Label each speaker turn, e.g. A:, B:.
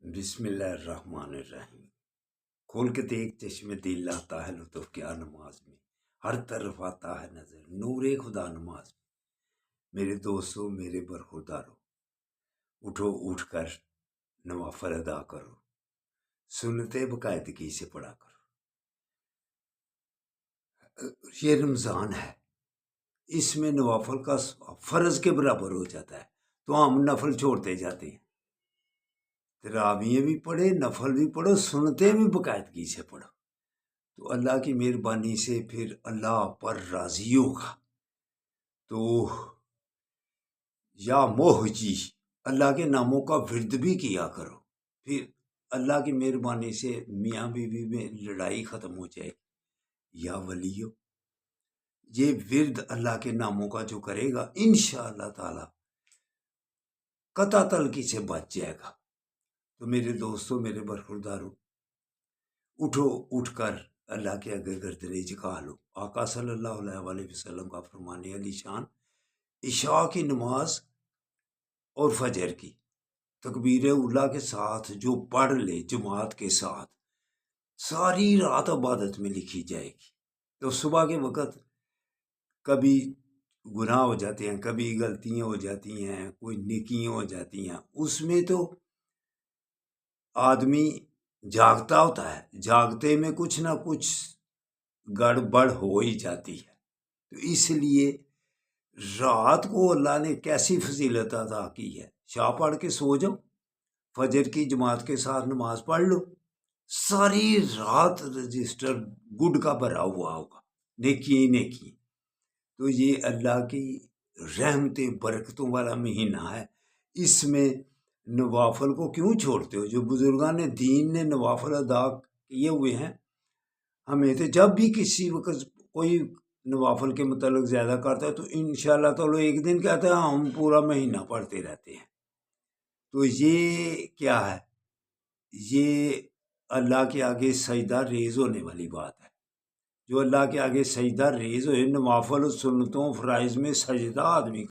A: بسم اللہ الرحمن الرحیم۔ کھول کے دیکھ چشم دل آتا ہے لطف کیا نماز میں، ہر طرف آتا ہے نظر نور خدا نماز میں۔ میرے دوستوں میرے برخوردارو، اٹھو اٹھ کر نوافل ادا کرو، سنتے باقاعدگی سے پڑھا کرو۔ یہ رمضان ہے، اس میں نوافل کا فرض کے برابر ہو جاتا ہے، تو ہم نفل چھوڑتے جاتے ہیں۔ تراویح بھی پڑھے، نفل بھی پڑھو، سنتے بھی باقاعدگی سے پڑھو، تو اللہ کی مہربانی سے پھر اللہ پر راضی ہوگا۔ تو یا موہجی، اللہ کے ناموں کا ورد بھی کیا کرو، پھر اللہ کی مہربانی سے میاں بیوی میں لڑائی ختم ہو جائے گی۔ یا ولیو، یہ ورد اللہ کے ناموں کا جو کرے گا انشاءاللہ تعالی قطع تلخی سے بچ جائے گا۔ تو میرے دوستوں میرے برخوردارو، اٹھو اٹھ کر اللہ کے آگے گردنیں جھکا لو۔ آقا صلی اللہ علیہ وسلم کا فرمان علی شان، عشاء کی نماز اور فجر کی تکبیر اولیٰ کے ساتھ جو پڑھ لے جماعت کے ساتھ، ساری رات عبادت میں لکھی جائے گی۔ تو صبح کے وقت کبھی گناہ ہو جاتے ہیں، کبھی غلطیاں ہو جاتی ہیں، کوئی نیکیاں ہو جاتی ہیں، اس میں تو آدمی جاگتا ہوتا ہے، جاگتے میں کچھ نہ کچھ گڑبڑ ہو ہی جاتی ہے۔ تو اس لیے رات کو اللہ نے کیسی فضیلت عطا کی ہے، شاہ پڑھ کے سو جاؤ، فجر کی جماعت کے ساتھ نماز پڑھ لو، ساری رات رجسٹر گڈ کا بھرا ہوا ہوگا، نیکی ہی نیکی۔ تو یہ اللہ کی رحمتیں برکتوں والا مہینہ ہے، اس میں نوافل کو کیوں چھوڑتے ہو؟ جو بزرگان دین نے نوافل ادا کیے ہوئے ہیں، ہمیں تو جب بھی کسی وقت کوئی نوافل کے متعلق زیادہ کرتا ہے تو انشاءاللہ تعالی ایک دن کہتا ہے ہم پورا مہینہ پڑھتے رہتے ہیں۔ تو یہ کیا ہے؟ یہ اللہ کے آگے سجدہ ریز ہونے والی بات ہے۔ جو اللہ کے آگے سجدہ ریز ہوئے، نوافل و سنتوں فرائض میں سجدہ آدمی